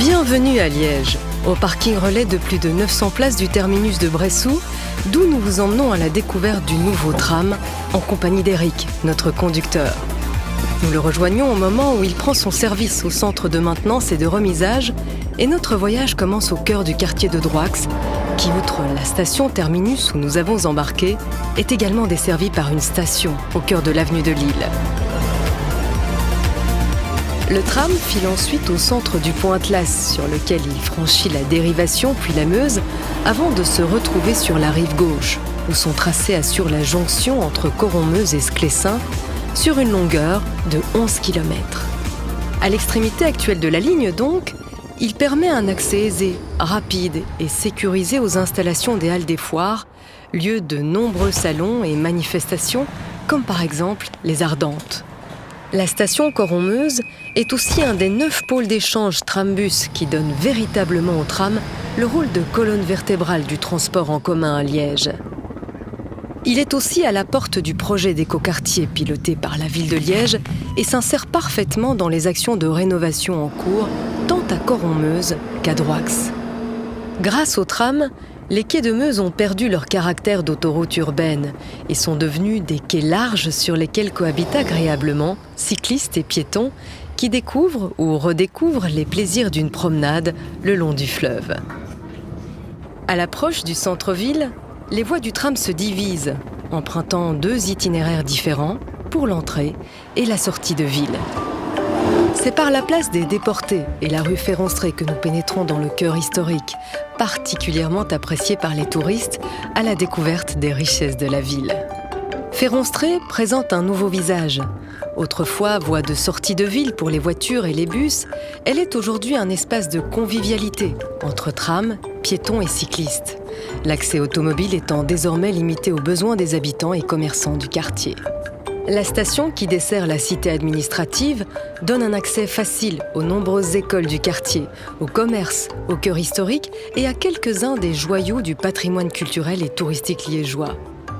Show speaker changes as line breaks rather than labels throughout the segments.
Bienvenue à Liège, au parking relais de plus de 900 places du terminus de Bressou, d'où nous vous emmenons à la découverte du nouveau tram, en compagnie d'Éric, notre conducteur. Nous le rejoignons au moment où il prend son service au centre de maintenance et de remisage, et notre voyage commence au cœur du quartier de Droix, qui, outre la station terminus où nous avons embarqué, est également desservie par une station au cœur de l'avenue de Lille. Le tram file ensuite au centre du pont Atlas, sur lequel il franchit la Dérivation puis la Meuse, avant de se retrouver sur la rive gauche, où son tracé assure la jonction entre Coron-Meuse et Sclessin, sur une longueur de 11 km. À l'extrémité actuelle de la ligne, donc, il permet un accès aisé, rapide et sécurisé aux installations des Halles des Foires, lieu de nombreux salons et manifestations, comme par exemple les Ardentes. La station Coron-Meuse est aussi un des 9 pôles d'échange trambus qui donne véritablement au tram le rôle de colonne vertébrale du transport en commun à Liège. Il est aussi à la porte du projet d'écoquartier piloté par la ville de Liège et s'insère parfaitement dans les actions de rénovation en cours, tant à Coron-Meuse qu'à Droix. Grâce au tram, les quais de Meuse ont perdu leur caractère d'autoroute urbaine et sont devenus des quais larges sur lesquels cohabitent agréablement cyclistes et piétons qui découvrent ou redécouvrent les plaisirs d'une promenade le long du fleuve. À l'approche du centre-ville, les voies du tram se divisent, empruntant 2 itinéraires différents pour l'entrée et la sortie de ville. C'est par la place des Déportés et la rue Féronstrée que nous pénétrons dans le cœur historique, particulièrement apprécié par les touristes à la découverte des richesses de la ville. Féronstrée présente un nouveau visage. Autrefois voie de sortie de ville pour les voitures et les bus, elle est aujourd'hui un espace de convivialité entre trams, piétons et cyclistes. L'accès automobile étant désormais limité aux besoins des habitants et commerçants du quartier. La station qui dessert la cité administrative donne un accès facile aux nombreuses écoles du quartier, au commerce, au cœur historique et à quelques-uns des joyaux du patrimoine culturel et touristique liégeois,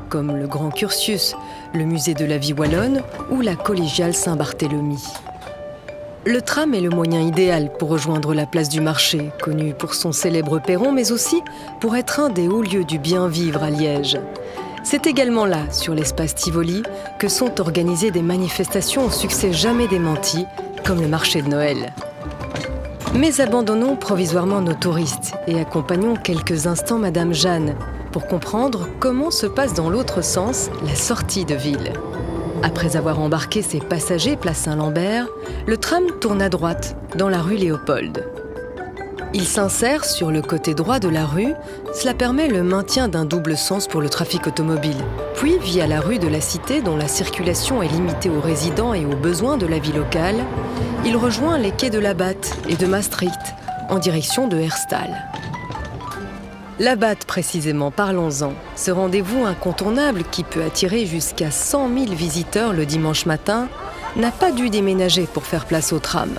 comme le Grand Curtius, le musée de la vie wallonne ou la collégiale Saint-Barthélemy. Le tram est le moyen idéal pour rejoindre la place du marché, connue pour son célèbre perron, mais aussi pour être un des hauts lieux du bien-vivre à Liège. C'est également là, sur l'espace Tivoli, que sont organisées des manifestations au succès jamais démenti, comme le marché de Noël. Mais abandonnons provisoirement nos touristes et accompagnons quelques instants Madame Jeanne pour comprendre comment se passe dans l'autre sens la sortie de ville. Après avoir embarqué ses passagers place Saint-Lambert, le tram tourne à droite, dans la rue Léopold. Il s'insère sur le côté droit de la rue, cela permet le maintien d'un double sens pour le trafic automobile. Puis, via la rue de la Cité, dont la circulation est limitée aux résidents et aux besoins de la vie locale, il rejoint les quais de la Batte et de Maastricht, en direction de Herstal. La Batte, précisément, parlons-en. Ce rendez-vous incontournable qui peut attirer jusqu'à 100 000 visiteurs le dimanche matin, n'a pas dû déménager pour faire place au tram.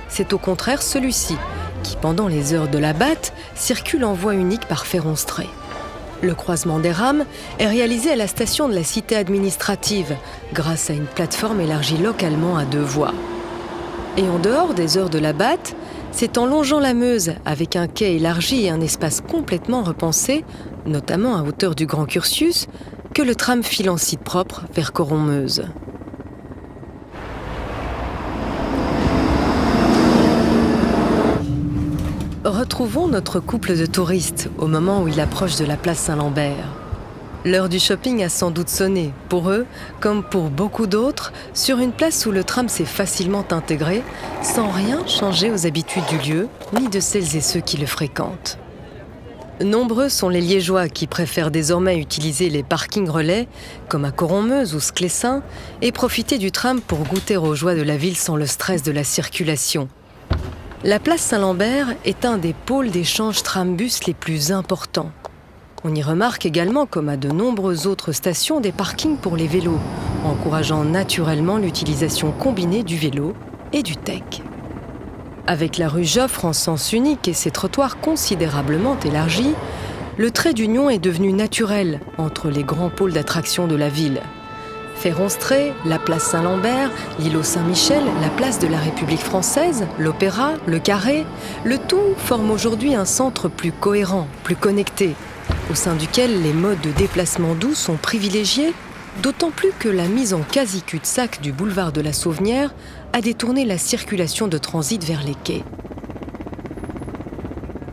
C'est au contraire celui-ci qui, pendant les heures de la Batte, circule en voie unique par Féronstrée. Le croisement des rames est réalisé à la station de la cité administrative, grâce à une plateforme élargie localement à 2 voies. Et en dehors des heures de la Batte, c'est en longeant la Meuse, avec un quai élargi et un espace complètement repensé, notamment à hauteur du Grand Curtius, que le tram file en site propre vers Coron-Meuse. Retrouvons notre couple de touristes au moment où il approche de la place Saint-Lambert. L'heure du shopping a sans doute sonné, pour eux, comme pour beaucoup d'autres, sur une place où le tram s'est facilement intégré, sans rien changer aux habitudes du lieu, ni de celles et ceux qui le fréquentent. Nombreux sont les Liégeois qui préfèrent désormais utiliser les parkings relais, comme à Coron-Meuse ou Sclessin, et profiter du tram pour goûter aux joies de la ville sans le stress de la circulation. La place Saint-Lambert est un des pôles d'échange trambus les plus importants. On y remarque également, comme à de nombreuses autres stations, des parkings pour les vélos, encourageant naturellement l'utilisation combinée du vélo et du tech. Avec la rue Joffre en sens unique et ses trottoirs considérablement élargis, le trait d'union est devenu naturel entre les grands pôles d'attraction de la ville. Féronstrée, la place Saint-Lambert, l'îlot Saint-Michel, la place de la République française, l'Opéra, le Carré, le tout forme aujourd'hui un centre plus cohérent, plus connecté, au sein duquel les modes de déplacement doux sont privilégiés, d'autant plus que la mise en quasi cul-de-sac du boulevard de la Sauvenière a détourné la circulation de transit vers les quais.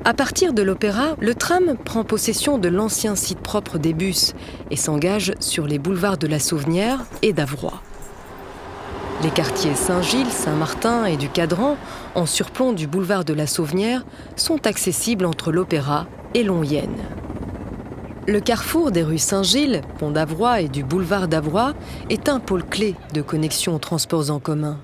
À partir de l'Opéra, le tram prend possession de l'ancien site propre des bus et s'engage sur les boulevards de la Sauvenière et d'Avroy. Les quartiers Saint-Gilles, Saint-Martin et du Cadran, en surplomb du boulevard de la Sauvenière, sont accessibles entre l'Opéra et Longyennes. Le carrefour des rues Saint-Gilles, pont d'Avroy et du boulevard d'Avroy est un pôle clé de connexion aux transports en commun.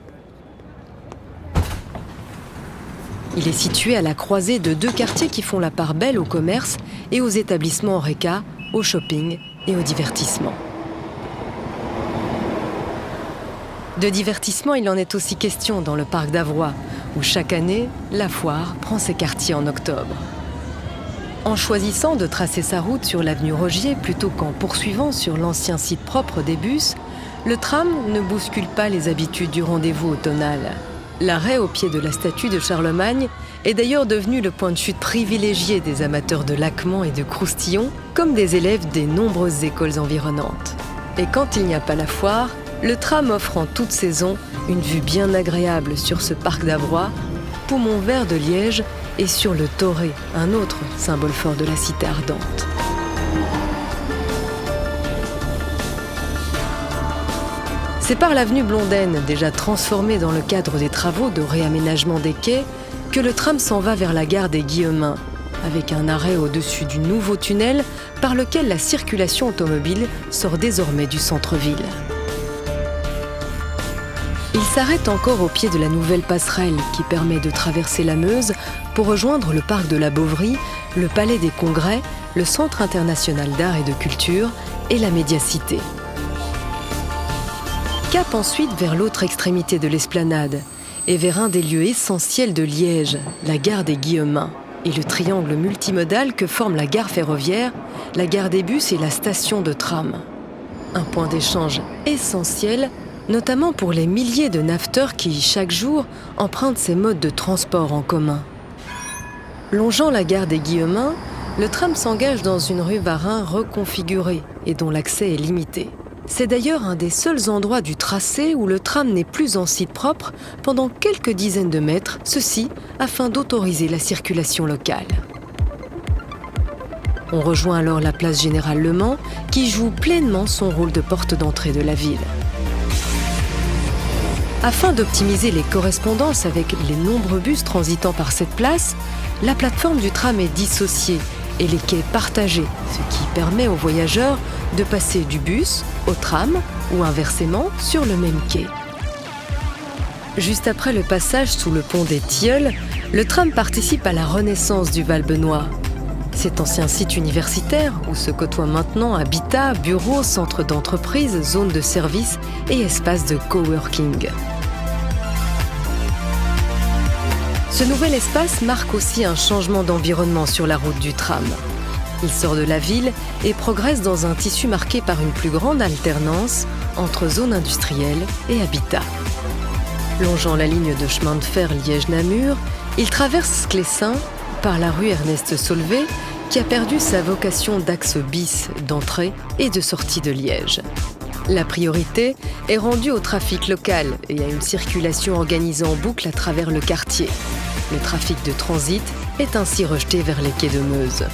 Il est situé à la croisée de deux quartiers qui font la part belle au commerce et aux établissements HoReCa, au shopping et au divertissement. De divertissement, il en est aussi question dans le parc d'Avroy, où chaque année, la foire prend ses quartiers en octobre. En choisissant de tracer sa route sur l'avenue Rogier plutôt qu'en poursuivant sur l'ancien site propre des bus, le tram ne bouscule pas les habitudes du rendez-vous automnal. L'arrêt au pied de la statue de Charlemagne est d'ailleurs devenu le point de chute privilégié des amateurs de laquements et de croustillons, comme des élèves des nombreuses écoles environnantes. Et quand il n'y a pas la foire, le tram offre en toute saison une vue bien agréable sur ce parc d'Avroy, poumon vert de Liège et sur le Toré, un autre symbole fort de la cité ardente. C'est par l'avenue Blondine, déjà transformée dans le cadre des travaux de réaménagement des quais, que le tram s'en va vers la gare des Guillemins, avec un arrêt au-dessus du nouveau tunnel par lequel la circulation automobile sort désormais du centre-ville. Il s'arrête encore au pied de la nouvelle passerelle qui permet de traverser la Meuse pour rejoindre le parc de la Bovry, le palais des Congrès, le Centre international d'art et de culture et la Médiacité. Cap ensuite vers l'autre extrémité de l'esplanade et vers un des lieux essentiels de Liège, la gare des Guillemins, et le triangle multimodal que forment la gare ferroviaire, la gare des bus et la station de tram. Un point d'échange essentiel, notamment pour les milliers de naveteurs qui, chaque jour, empruntent ces modes de transport en commun. Longeant la gare des Guillemins, le tram s'engage dans une rue Varin reconfigurée et dont l'accès est limité. C'est d'ailleurs un des seuls endroits du tracé où le tram n'est plus en site propre pendant quelques dizaines de mètres, ceci afin d'autoriser la circulation locale. On rejoint alors la place Générale Le Mans, qui joue pleinement son rôle de porte d'entrée de la ville. Afin d'optimiser les correspondances avec les nombreux bus transitant par cette place, la plateforme du tram est dissociée et les quais partagés, ce qui permet aux voyageurs de passer du bus au tram ou inversement sur le même quai. Juste après le passage sous le pont des Tilleuls, le tram participe à la renaissance du Val-Benoît. Cet ancien site universitaire où se côtoient maintenant habitats, bureaux, centres d'entreprise, zones de services et espaces de coworking. Ce nouvel espace marque aussi un changement d'environnement sur la route du tram. Il sort de la ville et progresse dans un tissu marqué par une plus grande alternance entre zones industrielles et habitat. Longeant la ligne de chemin de fer Liège-Namur, il traverse Clessin par la rue Ernest Solvay, qui a perdu sa vocation d'axe bis d'entrée et de sortie de Liège. La priorité est rendue au trafic local et à une circulation organisée en boucle à travers le quartier. Le trafic de transit est ainsi rejeté vers les quais de Meuse.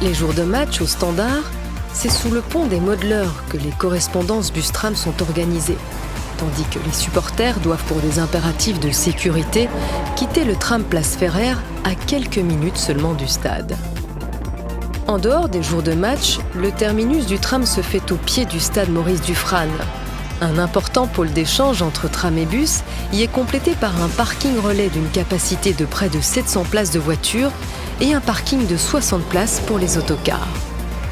Les jours de match au Standard, c'est sous le pont des Modeleurs que les correspondances bus-tram sont organisées, tandis que les supporters doivent pour des impératifs de sécurité quitter le tram Place Ferrer à quelques minutes seulement du stade. En dehors des jours de match, le terminus du tram se fait au pied du stade Maurice Dufrane. Un important pôle d'échange entre tram et bus y est complété par un parking relais d'une capacité de près de 700 places de voitures et un parking de 60 places pour les autocars.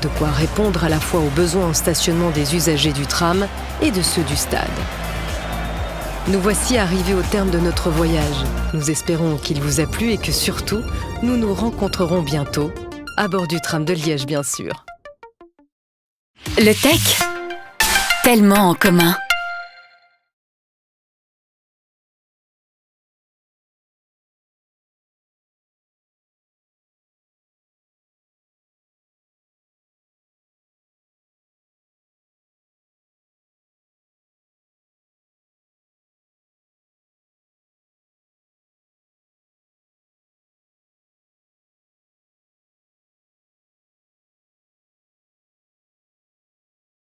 De quoi répondre à la fois aux besoins en stationnement des usagers du tram et de ceux du stade. Nous voici arrivés au terme de notre voyage. Nous espérons qu'il vous a plu et que surtout, nous nous rencontrerons bientôt, à bord du tram de Liège bien sûr.
Le tech, tellement en commun.